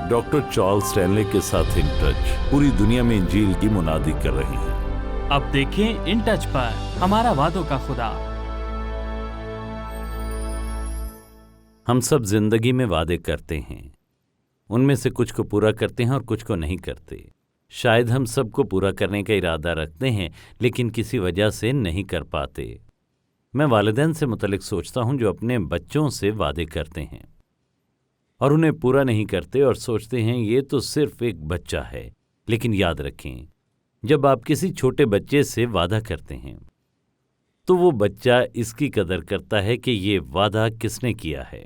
Doctor Charles Stanley के साथ in touch पूरी दुनिया में इंजील की मुनादी कर रही हैं। अब देखें इन टच पर हमारा वादों का खुदा। हम सब जिंदगी में वादे करते हैं, उनमें से कुछ को पूरा करते हैं और कुछ को नहीं करते। शायद हम सबको पूरा करने का इरादा रखते हैं लेकिन किसी वजह से नहीं कर पाते। मैं वालिदैन से मुतल्लिक सोचता हूं जो अपने बच्चों से वादे करते हैं और उन्हें पूरा नहीं करते और सोचते हैं ये तो सिर्फ एक बच्चा है। लेकिन याद रखें, जब आप किसी छोटे बच्चे से वादा करते हैं तो वो बच्चा इसकी कदर करता है कि ये वादा किसने किया है।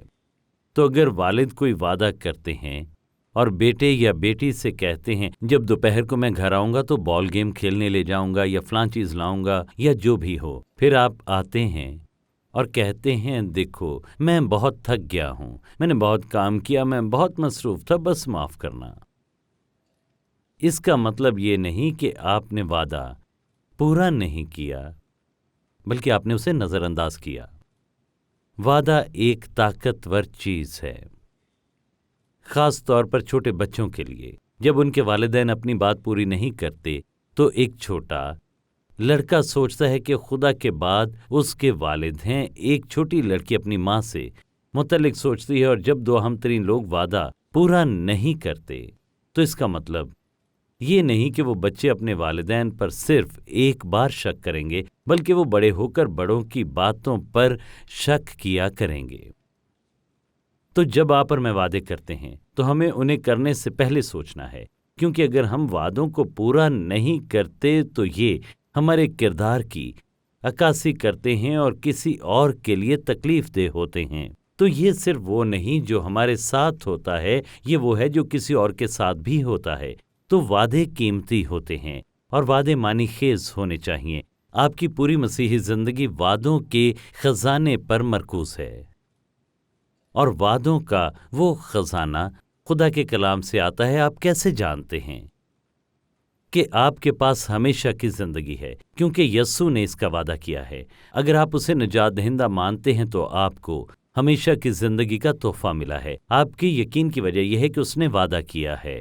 तो अगर वालिद कोई वादा करते हैं और बेटे या बेटी से कहते हैं जब दोपहर को मैं घर आऊँगा तो बॉल गेम खेलने ले जाऊँगा या फलां चीज़ लाऊँगा या जो भी हो, फिर आप आते हैं और कहते हैं देखो मैं बहुत थक गया हूँ, मैंने बहुत काम किया, मैं बहुत मसरूफ़ था, बस माफ़ करना। इसका मतलब ये नहीं कि आपने वादा पूरा नहीं किया बल्कि आपने उसे नज़रअंदाज किया। वादा एक ताकतवर चीज़ है, ख़ास तौर पर छोटे बच्चों के लिए। जब उनके वालिदैन अपनी बात पूरी नहीं करते तो एक छोटा लड़का सोचता है कि खुदा के बाद उसके वालिद हैं। एक छोटी लड़की अपनी माँ से मुतल्लिक सोचती है और जब दो हमतरीन लोग वादा पूरा नहीं करते तो इसका मतलब ये नहीं कि वो बच्चे अपने वालिदैन पर सिर्फ एक बार शक करेंगे बल्कि वो बड़े होकर बड़ों की बातों पर शक किया करेंगे। तो जब आप और मैं वादे करते हैं तो हमें उन्हें करने से पहले सोचना है, क्योंकि अगर हम वादों को पूरा नहीं करते तो ये हमारे किरदार की अक्कासी करते हैं और किसी और के लिए तकलीफ देह होते हैं। तो ये सिर्फ वो नहीं जो हमारे साथ होता है, ये वो है जो किसी और के साथ भी होता है। तो वादे कीमती होते हैं और वादे मानी खेज होने चाहिए। आपकी पूरी मसीही ज़िंदगी वादों के खजाने पर मरकूज है और वादों का वो खजाना खुदा के कलाम से आता है। आप कैसे जानते हैं कि आपके पास हमेशा की ज़िंदगी है? क्योंकि यस्सू ने इसका वादा किया है। अगर आप उसे निजात दहिंदा मानते हैं तो आपको हमेशा की ज़िंदगी का तोहफा मिला है। आपकी यकीन की वजह यह है कि उसने वादा किया है।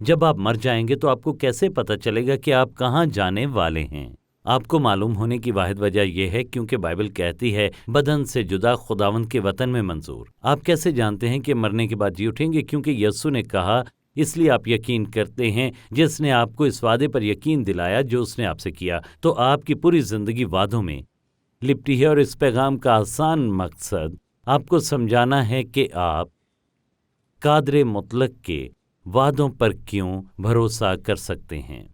जब आप मर जाएंगे तो आपको कैसे पता चलेगा कि आप कहाँ जाने वाले हैं? आपको मालूम होने की वाहिद वजह यह है क्योंकि बाइबल कहती है बदन से जुदा खुदावंद के वतन में मंजूर। आप कैसे जानते हैं कि मरने के बाद जी उठेंगे? क्योंकि यस्सू ने कहा, इसलिए आप यकीन करते हैं जिसने आपको इस वादे पर यकीन दिलाया जो उसने आपसे किया। तो आपकी पूरी ज़िंदगी वादों में लिपटी है और इस पैगाम का आसान मकसद आपको समझाना है कि आप कादरे मुतलक के वादों पर क्यों भरोसा कर सकते हैं।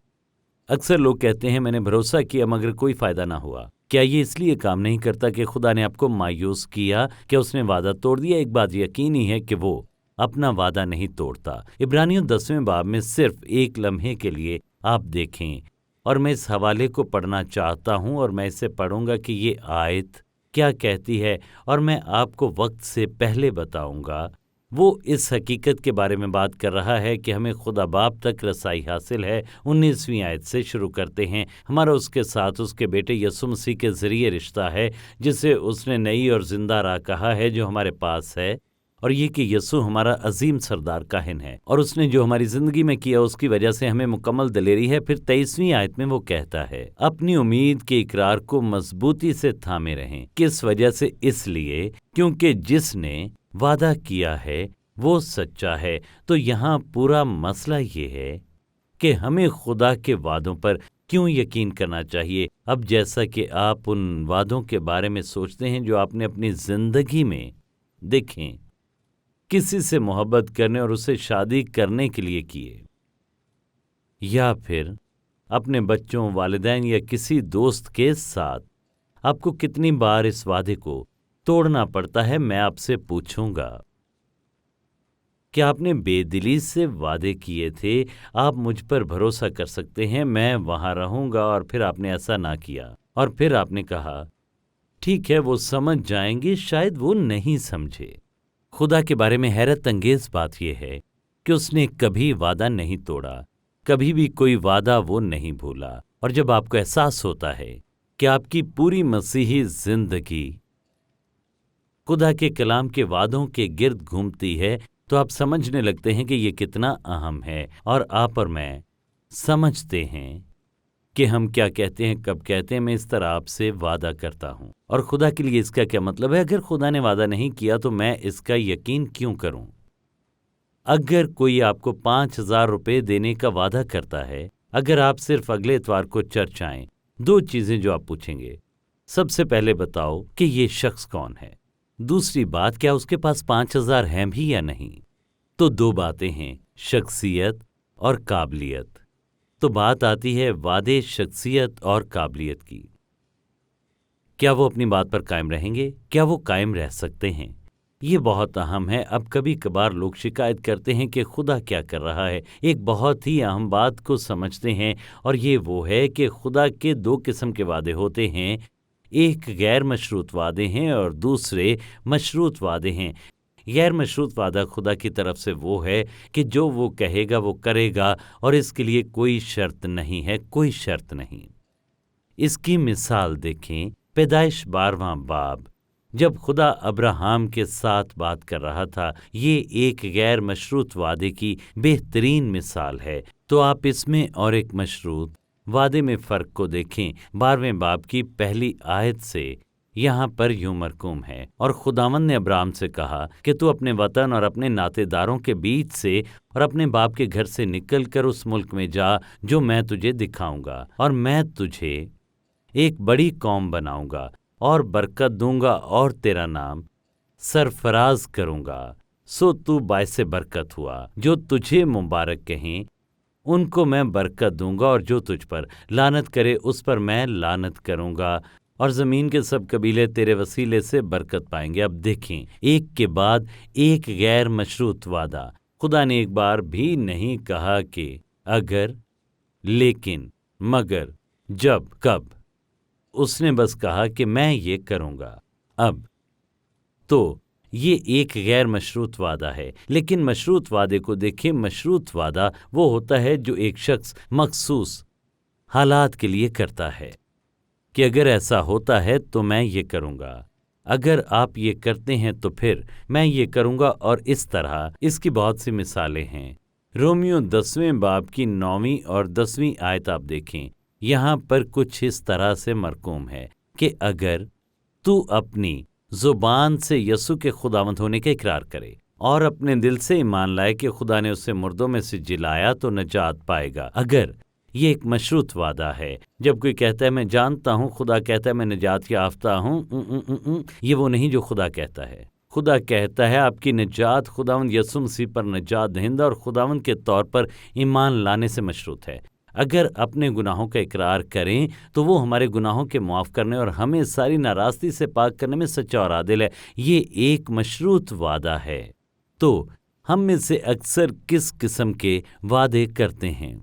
अक्सर लोग कहते हैं मैंने भरोसा किया मगर कोई फ़ायदा ना हुआ। क्या ये इसलिए काम नहीं करता कि खुदा ने आपको मायूस किया, कि उसने वादा तोड़ दिया? एक बात यकीनी है कि वो अपना वादा नहीं तोड़ता। इब्रानियों 10वें बाब में सिर्फ एक लम्हे के लिए आप देखें और मैं इस हवाले को पढ़ना चाहता हूँ और मैं इसे पढ़ूंगा कि ये आयत क्या कहती है और मैं आपको वक्त से पहले बताऊंगा। वो इस हकीकत के बारे में बात कर रहा है कि हमें खुदा बाप तक रसाई हासिल है। 19वीं आयत से शुरू करते हैं। हमारा उसके साथ उसके बेटे यीशु मसीह के ज़रिए रिश्ता है, जिसे उसने नई और ज़िंदा राह कहा है जो हमारे पास है, और ये कि यीशु हमारा अजीम सरदार काहिन है और उसने जो हमारी ज़िंदगी में किया उसकी वजह से हमें मुकम्मल दलेरी है। फिर 23वीं आयत में वो कहता है अपनी उम्मीद के इकरार को मजबूती से थामे रहें। किस वजह से? इसलिए क्योंकि जिसने वादा किया है वो सच्चा है। तो यहाँ पूरा मसला ये है कि हमें खुदा के वादों पर क्यों यकीन करना चाहिए। अब जैसा कि आप उन वादों के बारे में सोचते हैं जो आपने अपनी ज़िंदगी में देखें, किसी से मोहब्बत करने और उसे शादी करने के लिए किए, या फिर अपने बच्चों, वालिदैन या किसी दोस्त के साथ, आपको कितनी बार इस वादे को तोड़ना पड़ता है? मैं आपसे पूछूंगा, क्या आपने बेदिली से वादे किए थे आप मुझ पर भरोसा कर सकते हैं, मैं वहां रहूंगा, और फिर आपने ऐसा ना किया और फिर आपने कहा ठीक है वो समझ जाएंगे, शायद वो नहीं समझे। खुदा के बारे में हैरत अंगेज बात यह है कि उसने कभी वादा नहीं तोड़ा, कभी भी कोई वादा वो नहीं भूला। और जब आपको एहसास होता है कि आपकी पूरी मसीही जिंदगी खुदा के कलाम के वादों के गिर्द घूमती है, तो आप समझने लगते हैं कि ये कितना अहम है, और आप और मैं समझते हैं कि हम क्या कहते हैं, कब कहते हैं। मैं इस तरह आपसे वादा करता हूँ, और खुदा के लिए इसका क्या मतलब है? अगर खुदा ने वादा नहीं किया तो मैं इसका यकीन क्यों करूँ? अगर कोई आपको 5,000 रुपये देने का वादा करता है, अगर आप सिर्फ अगले इतवार को चर्च आएं, 2 चीज़ें जो आप पूछेंगे, सबसे पहले बताओ कि ये शख्स कौन है। दूसरी बात, क्या उसके पास 5,000 हैं भी या नहीं? तो 2 बातें हैं, शख्सियत और काबिलियत। तो बात आती है वादे, शख्सियत और काबिलियत की। क्या वो अपनी बात पर कायम रहेंगे? क्या वो कायम रह सकते हैं? ये बहुत अहम है। अब कभी कभार लोग शिकायत करते हैं कि खुदा क्या कर रहा है। एक बहुत ही अहम बात को समझते हैं, और ये वो है कि खुदा के 2 किस्म के वादे होते हैं। एक गैर मशरूत वादे हैं और दूसरे मशरूत वादे हैं। गैर मशरूत वादा खुदा की तरफ से वो है कि जो वो कहेगा वो करेगा, और इसके लिए कोई शर्त नहीं है, कोई शर्त नहीं। इसकी मिसाल देखें, पैदाइश 12वां बाब, जब खुदा अब्राहम के साथ बात कर रहा था। ये एक गैर मशरूत वादे की बेहतरीन मिसाल है। तो आप इसमें और एक मशरूत वादे में फ़र्क को देखें। 12वें बाब की पहली आयत से यहाँ पर यूं मरकूम है, और खुदावंद ने अब्राहम से कहा कि तू अपने वतन और अपने नातेदारों के बीच से और अपने बाप के घर से निकल कर उस मुल्क में जा जो मैं तुझे दिखाऊंगा, और मैं तुझे एक बड़ी कौम बनाऊंगा और बरकत दूंगा, और तेरा नाम सरफराज करूंगा। सो तू बायसे बरकत हुआ। जो तुझे मुबारक कहें उनको मैं बरकत दूंगा, और जो तुझ पर लानत करे उस पर मैं लानत करूंगा, और ज़मीन के सब कबीले तेरे वसीले से बरकत पाएंगे। अब देखें, एक के बाद एक गैर मशरूत वादा। खुदा ने एक बार भी नहीं कहा कि अगर, लेकिन, मगर, जब, कब। उसने बस कहा कि मैं ये करूंगा। अब तो ये एक गैर मशरूत वादा है। लेकिन मशरूत वादे को देखें। मशरूत वादा वो होता है जो एक शख्स मखसूस हालात के लिए करता है कि अगर ऐसा होता है तो मैं ये करूंगा, अगर आप ये करते हैं तो फिर मैं ये करूंगा, और इस तरह। इसकी बहुत सी मिसालें हैं। रोमियो 10वें बाब की 9वीं और 10वीं आयत आप देखें। यहाँ पर कुछ इस तरह से मरकूम है कि अगर तू अपनी ज़ुबान से यसु के खुदावंद होने का इकरार करे और अपने दिल से ईमान लाए कि खुदा ने उसे मुर्दों में से जिलाया तो नजात पाएगा। अगर ये एक मशरूत वादा है। जब कोई कहता है मैं जानता हूँ, खुदा कहता है मैं निजात याफ्ता हूँ, ये वो नहीं जो खुदा कहता है। खुदा कहता है आपकी निजात खुदावंद यसु मसीह पर निजात दहिंदा और खुदावंद के तौर पर ईमान लाने से मशरूत है। अगर अपने गुनाहों का इकरार करें तो वो हमारे गुनाहों के मुआफ़ करने और हमें सारी नाराज़गी से पाक करने में सच्चा और आदिल है। ये एक मशरूत वादा है। तो हम में से अक्सर किस किस्म के वादे करते हैं?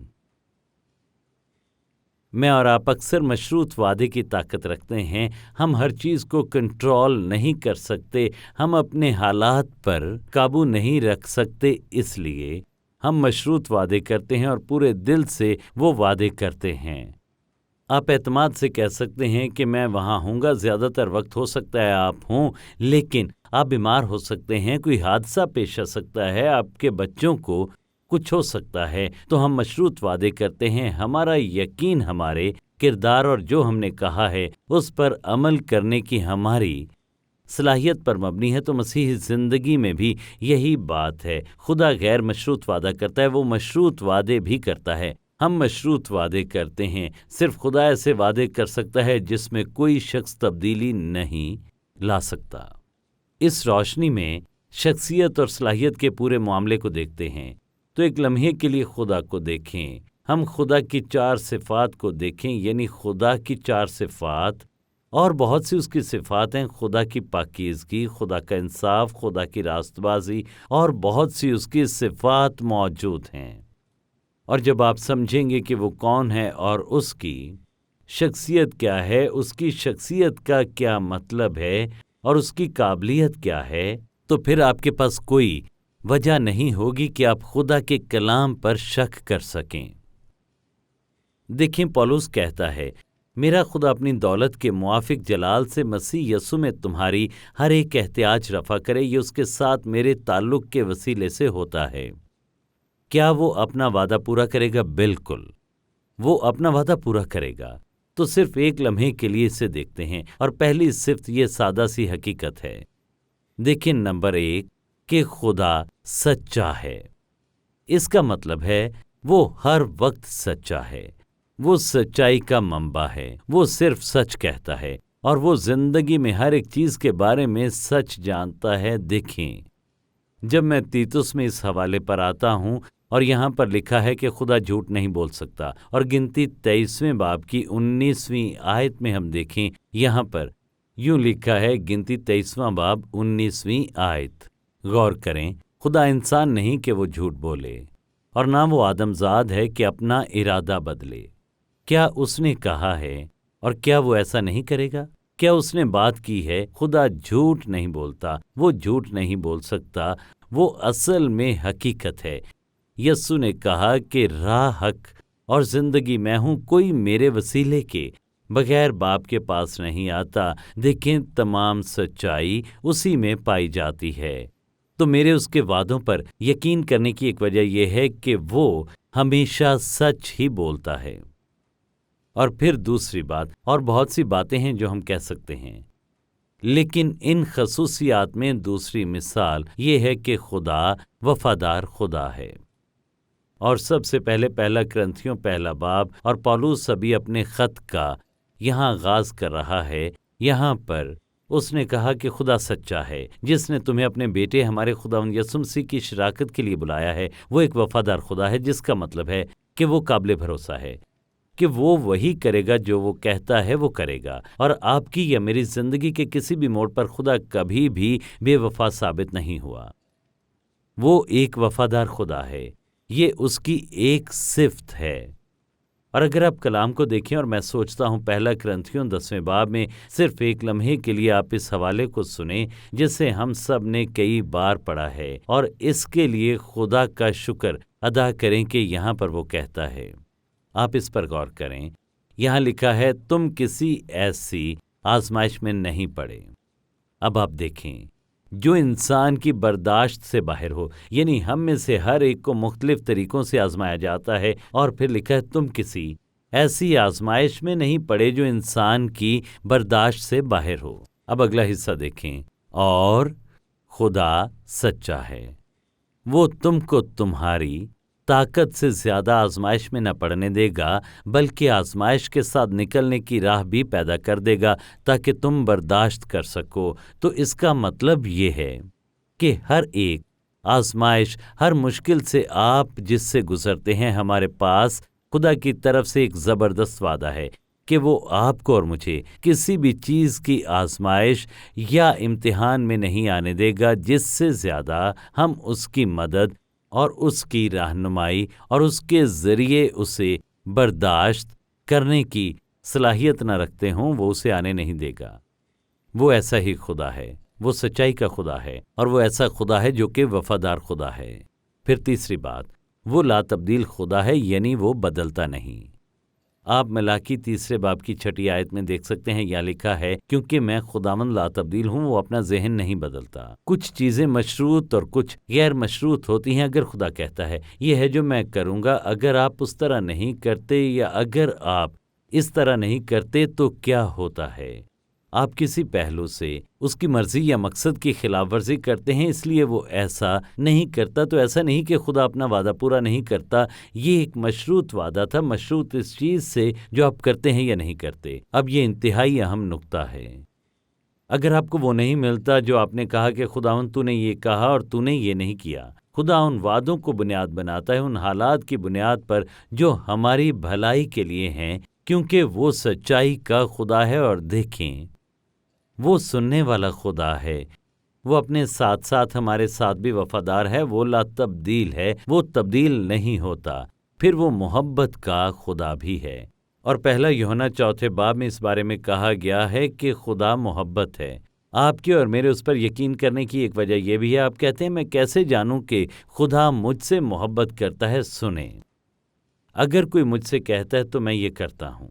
मैं और आप अक्सर मशरूत वादे की ताकत रखते हैं। हम हर चीज़ को कंट्रोल नहीं कर सकते, हम अपने हालात पर काबू नहीं रख सकते, इसलिए हम मशरूत वादे करते हैं और पूरे दिल से वो वादे करते हैं। आप एतमाद से कह सकते हैं कि मैं वहाँ हूँगा, ज़्यादातर वक्त हो सकता है आप हों, लेकिन आप बीमार हो सकते हैं, कोई हादसा पेश आ सकता है, आपके बच्चों को कुछ हो सकता है। तो हम मशरूत वादे करते हैं। हमारा यकीन हमारे किरदार और जो हमने कहा है उस पर अमल करने की हमारी सलाहियत पर मबनी है। तो मसीही ज़िंदगी में भी यही बात है। खुदा गैर मशरूत वादा करता है, वो मशरूत वादे भी करता है। हम मशरूत वादे करते हैं। सिर्फ खुदा ऐसे वादे कर सकता है जिसमें कोई शख्स तब्दीली नहीं ला सकता। इस रोशनी में शख्सियत और सलाहियत के पूरे मामले को देखते हैं तो एक लम्हे के लिए खुदा को देखें। हम खुदा की 4 सिफ़ात को देखें, यानी खुदा की 4 सिफ़ात, और बहुत सी उसकी सिफ़ात हैं। खुदा की पाकीज़गी, खुदा का इंसाफ, खुदा की रास्तबाजी, और बहुत सी उसकी सिफ़ात मौजूद हैं। और जब आप समझेंगे कि वो कौन है और उसकी शख्सियत क्या है, उसकी शख्सियत का क्या मतलब है और उसकी काबिलियत क्या है, तो फिर आपके पास कोई वजह नहीं होगी कि आप खुदा के कलाम पर शक कर सकें। देखें, पौलुस कहता है میرا خدا اپنی دولت کے موافق جلال سے مسیح یسوع میں تمہاری ہر ایک احتیاج رفع کرے، یہ اس کے ساتھ میرے تعلق کے وسیلے سے ہوتا ہے۔ کیا وہ اپنا وعدہ پورا کرے گا؟ بالکل، وہ اپنا وعدہ پورا کرے گا۔ تو صرف ایک لمحے کے لیے اسے دیکھتے ہیں، اور پہلی صفت یہ سادہ سی حقیقت ہے۔ دیکھیں، نمبر 1 کہ خدا سچا ہے۔ اس کا مطلب ہے وہ ہر وقت سچا ہے، وہ سچائی کا منبع ہے، وہ صرف سچ کہتا ہے، اور وہ زندگی میں ہر ایک چیز کے بارے میں سچ جانتا ہے۔ دیکھیں، جب میں تیتس میں اس حوالے پر آتا ہوں، اور یہاں پر لکھا ہے کہ خدا جھوٹ نہیں بول سکتا، اور گنتی 23ویں باب کی 19ویں آیت میں ہم دیکھیں، یہاں پر یوں لکھا ہے، گنتی 23واں باب 19ویں آیت، غور کریں، خدا انسان نہیں کہ وہ جھوٹ بولے، اور نہ وہ آدم زاد ہے کہ اپنا ارادہ بدلے۔ کیا اس نے کہا ہے اور کیا وہ ایسا نہیں کرے گا؟ کیا اس نے بات کی ہے؟ خدا جھوٹ نہیں بولتا، وہ جھوٹ نہیں بول سکتا، وہ اصل میں حقیقت ہے۔ یسوع نے کہا کہ راہ، حق اور زندگی میں ہوں، کوئی میرے وسیلے کے بغیر باپ کے پاس نہیں آتا۔ دیکھیں، تمام سچائی اسی میں پائی جاتی ہے۔ تو میرے اس کے وعدوں پر یقین کرنے کی ایک وجہ یہ ہے کہ وہ ہمیشہ سچ ہی بولتا ہے۔ اور پھر دوسری بات، اور بہت سی باتیں ہیں جو ہم کہہ سکتے ہیں، لیکن ان خصوصیات میں دوسری مثال یہ ہے کہ خدا وفادار خدا ہے۔ اور سب سے پہلے پہلا کرنتھیوں پہلا باب، اور پولس ابھی اپنے خط کا یہاں آغاز کر رہا ہے۔ یہاں پر اس نے کہا کہ خدا سچا ہے، جس نے تمہیں اپنے بیٹے ہمارے خداوند یسوع مسیح کی شراکت کے لیے بلایا ہے۔ وہ ایک وفادار خدا ہے، جس کا مطلب ہے کہ وہ قابل بھروسہ ہے، کہ وہ وہی کرے گا جو وہ کہتا ہے وہ کرے گا۔ اور آپ کی یا میری زندگی کے کسی بھی موڑ پر خدا کبھی بھی بے وفا ثابت نہیں ہوا۔ وہ ایک وفادار خدا ہے، یہ اس کی ایک صفت ہے۔ اور اگر آپ کلام کو دیکھیں، اور میں سوچتا ہوں پہلا کرنتھیوں 10ویں باب میں صرف ایک لمحے کے لیے آپ اس حوالے کو سنیں، جسے ہم سب نے کئی بار پڑھا ہے، اور اس کے لیے خدا کا شکر ادا کریں کہ یہاں پر وہ کہتا ہے، آپ اس پر غور کریں، یہاں لکھا ہے، تم کسی ایسی آزمائش میں نہیں پڑے۔ اب آپ دیکھیں، جو انسان کی برداشت سے باہر ہو، یعنی ہم میں سے ہر ایک کو مختلف طریقوں سے آزمایا جاتا ہے، اور پھر لکھا ہے تم کسی ایسی آزمائش میں نہیں پڑے جو انسان کی برداشت سے باہر ہو۔ اب اگلا حصہ دیکھیں، اور خدا سچا ہے، وہ تم کو تمہاری طاقت سے زیادہ آزمائش میں نہ پڑنے دے گا، بلکہ آزمائش کے ساتھ نکلنے کی راہ بھی پیدا کر دے گا تاکہ تم برداشت کر سکو۔ تو اس کا مطلب یہ ہے کہ ہر ایک آزمائش، ہر مشکل سے آپ جس سے گزرتے ہیں، ہمارے پاس خدا کی طرف سے ایک زبردست وعدہ ہے کہ وہ آپ کو اور مجھے کسی بھی چیز کی آزمائش یا امتحان میں نہیں آنے دے گا جس سے زیادہ ہم اس کی مدد اور اس کی رہنمائی اور اس کے ذریعے اسے برداشت کرنے کی صلاحیت نہ رکھتے ہوں، وہ اسے آنے نہیں دے گا۔ وہ ایسا ہی خدا ہے، وہ سچائی کا خدا ہے، اور وہ ایسا خدا ہے جو کہ وفادار خدا ہے۔ پھر تیسری بات، وہ لا تبدیل خدا ہے، یعنی وہ بدلتا نہیں۔ آپ ملاکی 3 باب کی 6 آیت میں دیکھ سکتے ہیں، یا لکھا ہے، کیونکہ میں خداوند لا تبدیل ہوں، وہ اپنا ذہن نہیں بدلتا۔ کچھ چیزیں مشروط اور کچھ غیر مشروط ہوتی ہیں۔ اگر خدا کہتا ہے یہ ہے جو میں کروں گا، اگر آپ اس طرح نہیں کرتے، یا اگر آپ اس طرح نہیں کرتے تو کیا ہوتا ہے؟ آپ کسی پہلو سے اس کی مرضی یا مقصد کی خلاف ورزی کرتے ہیں، اس لیے وہ ایسا نہیں کرتا۔ تو ایسا نہیں کہ خدا اپنا وعدہ پورا نہیں کرتا، یہ ایک مشروط وعدہ تھا، مشروط اس چیز سے جو آپ کرتے ہیں یا نہیں کرتے۔ اب یہ انتہائی اہم نقطہ ہے۔ اگر آپ کو وہ نہیں ملتا جو آپ نے کہا کہ خداوند تو نے یہ کہا اور تو نے یہ نہیں کیا، خدا ان وعدوں کو بنیاد بناتا ہے، ان حالات کی بنیاد پر جو ہماری بھلائی کے لیے ہیں، کیونکہ وہ سچائی کا خدا ہے۔ اور دیکھیں، وہ سننے والا خدا ہے، وہ اپنے ساتھ ساتھ ہمارے ساتھ بھی وفادار ہے، وہ لا تبدیل ہے، وہ تبدیل نہیں ہوتا۔ پھر وہ محبت کا خدا بھی ہے، اور پہلا یوحنا 4 باب میں اس بارے میں کہا گیا ہے کہ خدا محبت ہے۔ آپ کے اور میرے اس پر یقین کرنے کی ایک وجہ یہ بھی ہے، آپ کہتے ہیں میں کیسے جانوں کہ خدا مجھ سے محبت کرتا ہے؟ سنیں، اگر کوئی مجھ سے کہتا ہے تو میں یہ کرتا ہوں،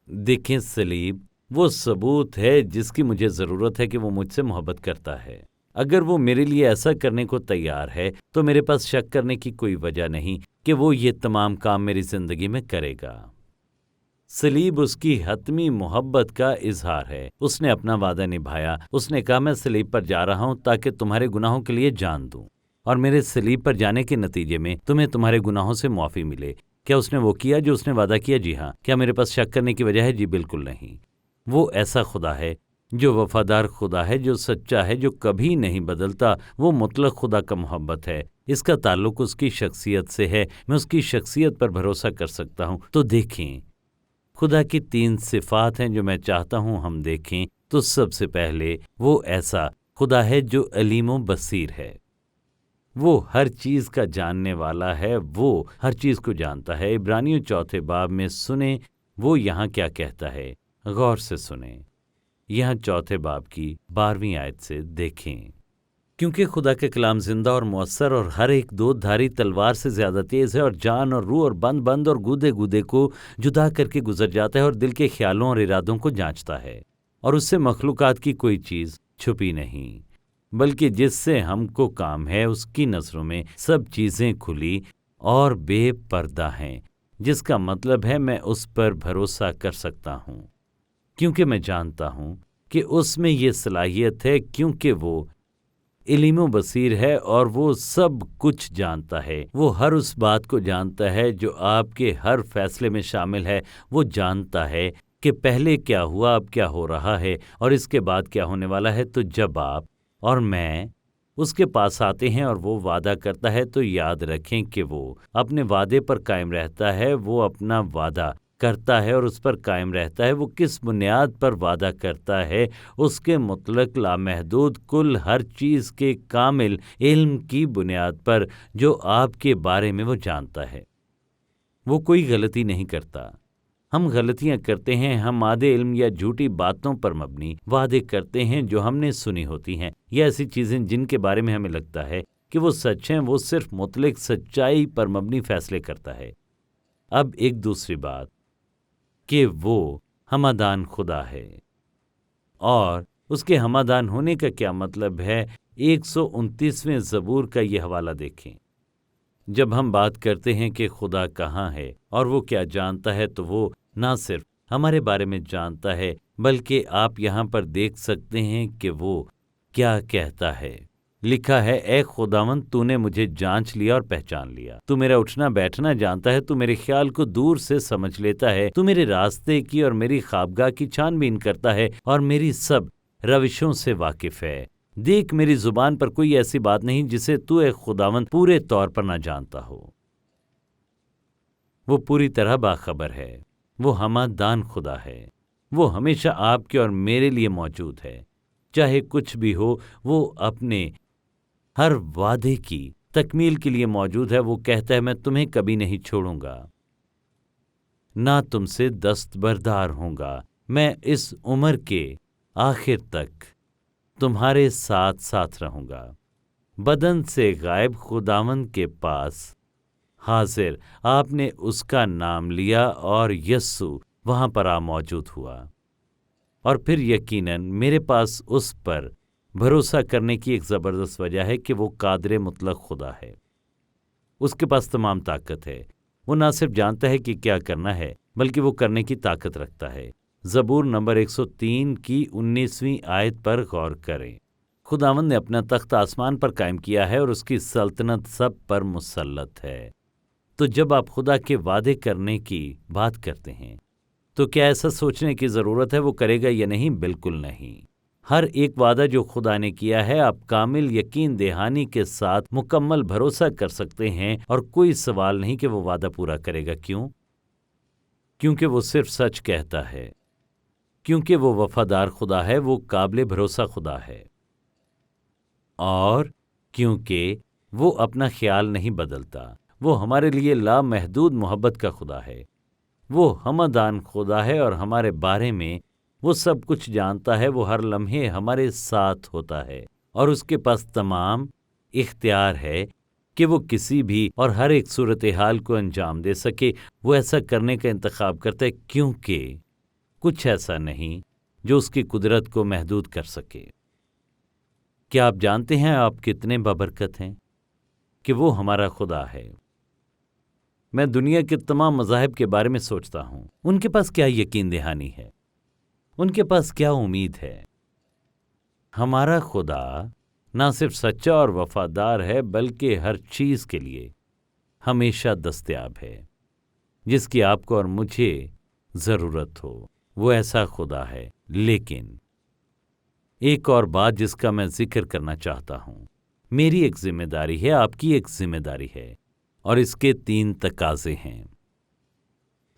देखें सलीब, वो सबूत है जिसकी मुझे ज़रूरत है कि वो मुझसे मोहब्बत करता है। अगर वो मेरे लिए ऐसा करने को तैयार है तो मेरे पास शक करने की कोई वजह नहीं कि वो ये तमाम काम मेरी ज़िंदगी में करेगा। सलीब उसकी हतमी मोहब्बत का इजहार है। उसने अपना वादा निभाया। उसने कहा, मैं सलीब पर जा रहा हूँ ताकि तुम्हारे गुनाहों के लिए जान दूँ, और मेरे सलीब पर जाने के नतीजे में तुम्हें तुम्हारे गुनाहों से मुआफ़ी मिले। क्या उसने वो किया जो उसने वादा किया? जी हाँ। क्या मेरे पास शक करने की वजह है? जी बिल्कुल नहीं। वो ऐसा खुदा है जो वफादार खुदा है, जो सच्चा है, जो कभी नहीं बदलता। वो मुतलक खुदा का मोहब्बत है। इसका ताल्लुक उसकी शख्सियत से है। मैं उसकी शख्सियत पर भरोसा कर सकता हूँ। तो देखें, खुदा की 3 सिफात हैं जो मैं चाहता हूँ हम देखें। तो सबसे पहले वो ऐसा खुदा है जो अलीम व बसीर है। वो हर चीज़ का जानने वाला है। वो हर चीज़ को जानता है। इब्रानियों 4 बाब में सुने वो यहाँ क्या कहता है, गौर से सुने। यहाँ 4 बाब की 12वीं आयत से देखें। क्योंकि खुदा के कलाम जिंदा और मुअस्सर और हर एक दोधारी तलवार से ज़्यादा तेज़ है और जान और रूह और बंद बंद और गूदे गूदे को जुदा करके गुजर जाता है और दिल के ख्यालों और इरादों को जांचता है, और उससे मखलूकात की कोई चीज़ छुपी नहीं, बल्कि जिससे हमको काम है उसकी नज़रों में सब चीज़ें खुली और बेपर्दा हैं, जिसका मतलब है मैं उस पर भरोसा कर सकता हूँ, क्योंकि मैं जानता हूँ कि उसमें ये सलाहियत है, क्योंकि वो इल्म बसीर है और वो सब कुछ जानता है। वो हर उस बात को जानता है जो आपके हर फैसले में शामिल है। वो जानता है कि पहले क्या हुआ, अब क्या हो रहा है और इसके बाद क्या होने वाला है। तो जब आप और मैं उसके पास आते हैं और वो वादा करता है, तो याद रखें कि वो अपने वादे पर कायम रहता है। वो अपना वादा करता है और उस पर कायम रहता है। वो किस बुनियाद पर वादा करता है? उसके मुतलक लामहदूद कुल हर चीज़ के कामिल इल्म की बुनियाद पर, जो आपके बारे में वो जानता है। वो कोई गलती नहीं करता। हम गलतियां करते हैं। हम आधे इल्म या झूठी बातों पर मबनी वादे करते हैं जो हमने सुनी होती हैं, या ऐसी चीज़ें जिनके बारे में हमें लगता है कि वो सच हैं। वो सिर्फ मुतलक सच्चाई पर मबनी फैसले करता है। अब एक दूसरी बात कि वो हमादान खुदा है, और उसके हमादान होने का क्या मतलब है? 129वें ज़बूर का ये हवाला देखें। जब हम बात करते हैं कि खुदा कहाँ है और वो क्या जानता है, तो वो ना सिर्फ हमारे बारे में जानता है, बल्कि आप यहाँ पर देख सकते हैं कि वो क्या कहता है। लिखा है, ए खुदावंद, तूने मुझे जांच लिया और पहचान लिया। तू मेरा उठना बैठना जानता है। तू मेरे ख्याल को दूर से समझ लेता है। तू मेरे रास्ते की और मेरी ख्वाबगाह की छानबीन करता है और मेरी सब रविशों से वाकिफ है। देख, मेरी जुबान पर कोई ऐसी बात नहीं जिसे तू ए खुदावंद पूरे तौर पर ना जानता हो। वो पूरी तरह बाखबर है। वो हमादान खुदा है। वो हमेशा आपके और मेरे लिए मौजूद है। चाहे कुछ भी हो, वो अपने हर वादे की तकमील के लिए मौजूद है। वो कहता है, मैं तुम्हें कभी नहीं छोड़ूंगा, ना तुमसे दस्तबरदार होऊंगा। मैं इस उम्र के आखिर तक तुम्हारे साथ साथ रहूंगा। बदन से गायब खुदावंद के पास हाजिर आपने उसका नाम लिया और यस्सु वहां पर आ मौजूद हुआ। और फिर यकीनन मेरे पास उस पर भरोसा करने की एक ज़बरदस्त वजह है कि वो कादिर मुतलक खुदा है। उसके पास तमाम ताकत है। वो ना सिर्फ जानता है कि क्या करना है, बल्कि वो करने की ताकत रखता है। ज़बूर नंबर 103 की 19वीं आयत पर गौर करें। खुदावंद ने अपना तख्त आसमान पर कायम किया है और उसकी सल्तनत सब पर मुसल्लत है। तो जब आप खुदा के वादे करने की बात करते हैं, तो क्या ऐसा सोचने की ज़रूरत है वो करेगा या नहीं? बिल्कुल नहीं। हर एक वादा जो खुदा ने किया है, आप कामिल यकीन दहानी के साथ मुकम्मल भरोसा कर सकते हैं, और कोई सवाल नहीं कि वो वादा पूरा करेगा। क्यों? क्योंकि वो सिर्फ सच कहता है, क्योंकि वो वफादार खुदा है, वो काबिल भरोसा खुदा है, और क्योंकि वो अपना ख्याल नहीं बदलता। वो हमारे लिए लामहदूद मोहब्बत का खुदा है। वो हमादान खुदा है और हमारे बारे में वो सब कुछ जानता है। वो हर लम्हे हमारे साथ होता है और उसके पास तमाम इख्तियार है कि वो किसी भी और हर एक सूरत हाल को अंजाम दे सके। वो ऐसा करने का इंतखाब करता है क्योंकि कुछ ऐसा नहीं जो उसकी कुदरत को महदूद कर सके। क्या आप जानते हैं आप कितने बाबरकत हैं कि वो हमारा खुदा है। मैं दुनिया के तमाम मज़ाहिब के बारे में सोचता हूँ, उनके पास क्या यकीन दहानी है, उनके पास क्या उम्मीद है। हमारा खुदा ना सिर्फ सच्चा और वफादार है बल्कि हर चीज़ के लिए हमेशा दस्तयाब है जिसकी आपको और मुझे ज़रूरत हो। वो ऐसा खुदा है। लेकिन एक और बात जिसका मैं जिक्र करना चाहता हूँ, मेरी एक जिम्मेदारी है, आपकी एक जिम्मेदारी है, और इसके 3 तकाजे हैं।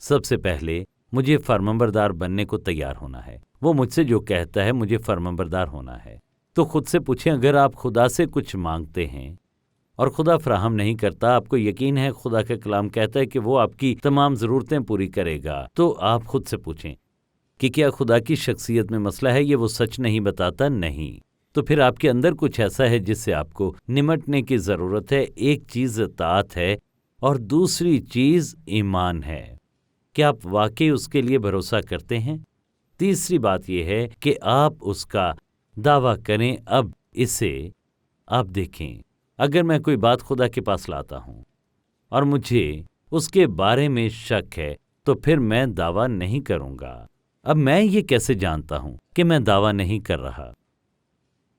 सबसे पहले मुझे फर्माबरदार बनने को तैयार होना है। वो मुझसे जो कहता है मुझे फर्माबरदार होना है। तो खुद से पूछें, अगर आप खुदा से कुछ मांगते हैं और खुदा फराहम नहीं करता, आपको यकीन है खुदा का कलाम कहता है कि वो आपकी तमाम ज़रूरतें पूरी करेगा, तो आप खुद से पूछें कि क्या खुदा की शख्सियत में मसला है? ये वो सच नहीं बताता? नहीं। तो फिर आपके अंदर कुछ ऐसा है जिससे आपको निमटने की ज़रूरत है। एक चीज़ इताअत है और दूसरी चीज़ ईमान है। क्या आप वाकई उसके लिए भरोसा करते हैं? तीसरी बात यह है कि आप उसका दावा करें। अब इसे आप देखें, अगर मैं कोई बात खुदा के पास लाता हूँ और मुझे उसके बारे में शक है तो फिर मैं दावा नहीं करूँगा। अब मैं ये कैसे जानता हूँ कि मैं दावा नहीं कर रहा?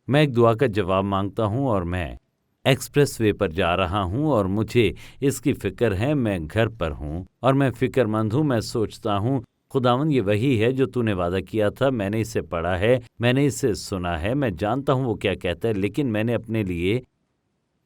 मैं एक दुआ का जवाब मांगता हूँ और मैं एक्सप्रेस वे पर जा रहा हूँ और मुझे इसकी फ़िक्र है। मैं घर पर हूँ और मैं फ़िक्रमंद हूँ। मैं सोचता हूँ खुदावन ये वही है जो तूने वादा किया था। मैंने इसे पढ़ा है, मैंने इसे सुना है, मैं जानता हूँ वो क्या कहता है, लेकिन मैंने अपने लिए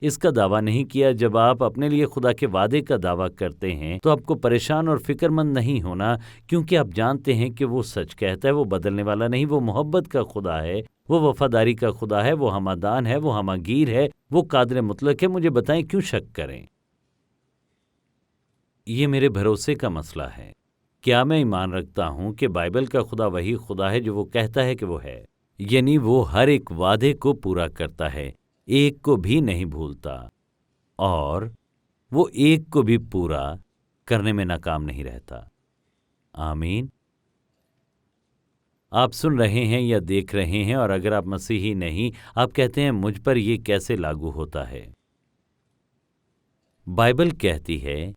इसका दावा नहीं किया। जब आप अपने लिए खुदा के वादे का दावा करते हैं तो आपको परेशान और फिक्रमंद नहीं होना, क्योंकि आप जानते हैं कि वो सच कहता है, वो बदलने वाला नहीं, वो मोहब्बत का खुदा है, वो वफादारी का खुदा है, वो हमादान है, वो हमागीर है, वो कादिर मुतलक है। मुझे बताएं क्यों शक करें? ये मेरे भरोसे का मसला है। क्या मैं ईमान रखता हूँ कि बाइबल का खुदा वही खुदा है जो वो कहता है कि वो है, यानी वो हर एक वादे को पूरा करता है, एक को भी नहीं भूलता, और वो एक को भी पूरा करने में नाकाम नहीं रहता। आमीन। आप सुन रहे हैं या देख रहे हैं, और अगर आप मसीही नहीं, आप कहते हैं मुझ पर ये कैसे लागू होता है? बाइबल कहती है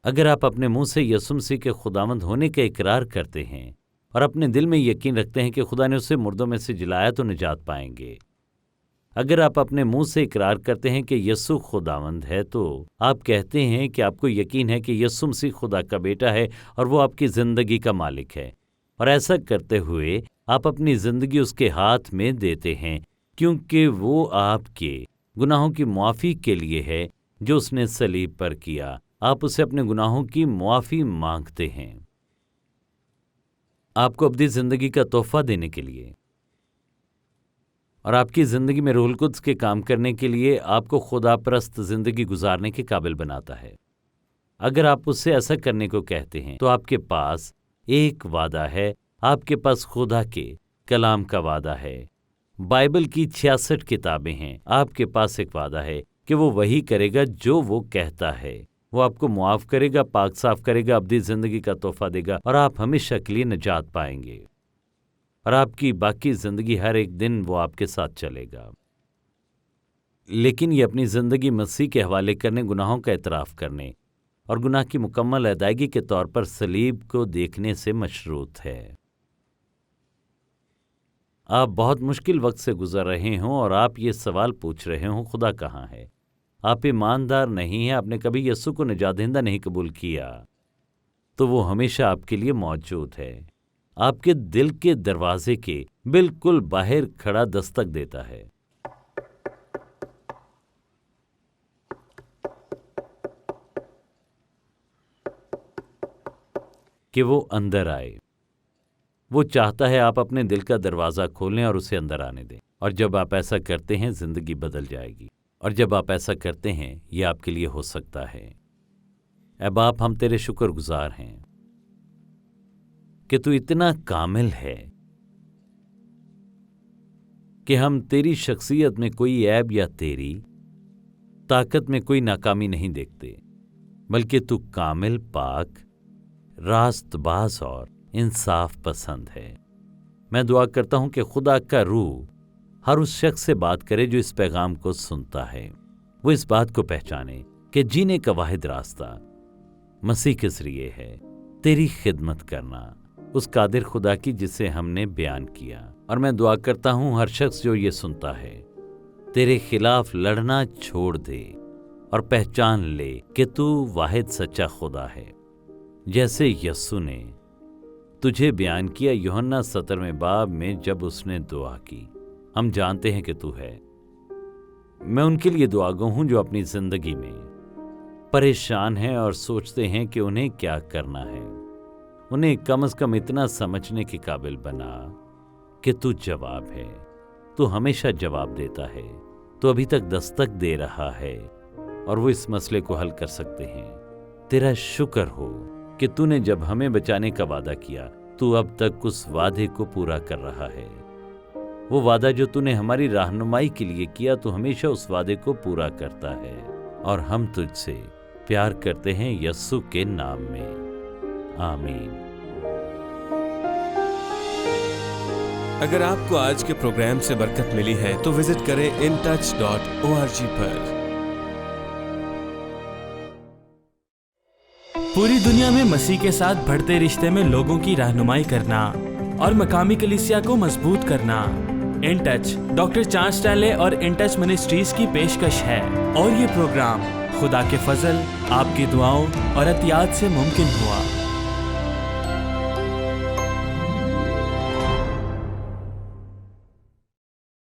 अगर आप अपने मुंह से यीशु मसीह के खुदावंद होने का इकरार करते हैं और अपने दिल में यकीन रखते हैं कि खुदा ने उसे मुर्दों में से जिलाया तो निजात पाएंगे। अगर आप अपने मुंह से इकरार करते हैं कि यीशु खुदावंद है, तो आप कहते हैं कि आपको यकीन है कि यीशु मसीह खुदा का बेटा है और वो आपकी ज़िंदगी का मालिक है, और ऐसा करते हुए आप अपनी ज़िंदगी उसके हाथ में देते हैं, क्योंकि वो आपके गुनाहों की मुआफ़ी के लिए है जो उसने सलीब पर किया। आप उसे अपने गुनाहों की मुआफ़ी मांगते हैं, आपको अब्दी ज़िंदगी का तोहफ़ा देने के लिए और आपकी ज़िंदगी में रूहुल कुद्स के काम करने के लिए आपको खुदा परस्त ज़िंदगी गुजारने के काबिल बनाता है। अगर आप उससे ऐसा करने को कहते हैं तो आपके पास एक वादा है, आपके पास खुदा के कलाम का वादा है। बाइबल की 66 किताबें हैं। आपके पास एक वादा है कि वो वही करेगा जो वो कहता है। वो आपको मुआफ़ करेगा, पाक साफ करेगा, अब्दी ज़िंदगी का तोहफ़ा देगा, और आप हमेशा के लिए निजात पाएंगे, और आपकी बाकी ज़िंदगी हर एक दिन वो आपके साथ चलेगा। लेकिन ये अपनी ज़िंदगी मसीह के हवाले करने, गुनाहों का एतराफ़ करने और गुनाह की मुकम्मल अदायगी के तौर पर सलीब को देखने से मशरूत है। आप बहुत मुश्किल वक्त से गुजर रहे हों और आप ये सवाल पूछ रहे हों, खुदा कहाँ है? आप ईमानदार नहीं हैं, आपने कभी यीशु को निजातदहिंदा नहीं कबूल किया, तो वो हमेशा आपके लिए मौजूद है। आपके दिल के दरवाजे के बिल्कुल बाहर खड़ा दस्तक देता है। कि वो अंदर आए। वो चाहता है आप अपने दिल का दरवाज़ा खोलें और उसे अंदर आने दें, और जब आप ऐसा करते हैं ज़िंदगी बदल जाएगी। और जब आप ऐसा करते हैं ये आपके लिए हो सकता है। ऐ बाप, हम तेरे शुक्रगुजार हैं कि तू इतना कामिल है कि हम तेरी शख्सियत में कोई ऐब या तेरी ताकत में कोई नाकामी नहीं देखते, बल्कि तू कामिल, पाक, रास्तबाज और इंसाफ पसंद है। मैं दुआ करता हूं कि खुदा का रूह हर उस शख्स से बात करे जो इस पैगाम को सुनता है, वो इस बात को पहचाने कि जीने का वाहिद रास्ता मसीह के जरिए है, तेरी खिदमत करना, उस कादिर खुदा की जिसे हमने बयान किया। और मैं दुआ करता हूं हर शख्स जो ये सुनता है तेरे खिलाफ लड़ना छोड़ दे और पहचान ले कि तू वाहिद सच्चा खुदा है। जैसे यस्सु ने तुझे बयान किया यूहन्ना 17वें बाब में जब उसने दुआ की, हम जानते हैं कि तू है। मैं उनके लिए दुआगो हूं जो अपनी जिंदगी में परेशान हैं और सोचते हैं कि उन्हें क्या करना है। उन्हें कम से कम इतना समझने के काबिल बना कि तू जवाब है, तू हमेशा जवाब देता है, तू अभी तक दस्तक दे रहा है और वो इस मसले को हल कर सकते हैं। तेरा शुक्र हो कि तूने जब हमें बचाने का वादा किया, तू अब तक उस वादे को पूरा कर रहा है। वो वादा जो तूने हमारी रहनुमाई के लिए किया, तू हमेशा उस वादे को पूरा करता है। और हम तुझसे प्यार करते हैं यस्सु के नाम में, आमीन। अगर आपको आज के प्रोग्राम से बरकत मिली है तो विजिट करें intouch.org पर। पूरी दुनिया में मसीह के साथ बढ़ते रिश्ते में लोगों की रहनुमाई करना और मकामी कलीसिया को मजबूत करना in touch doctor Charles Stanley और इन टच मिनिस्ट्रीज की पेशकश है। और ये प्रोग्राम खुदा के फजल, आपकी दुआओं और अतियात से मुमकिन हुआ।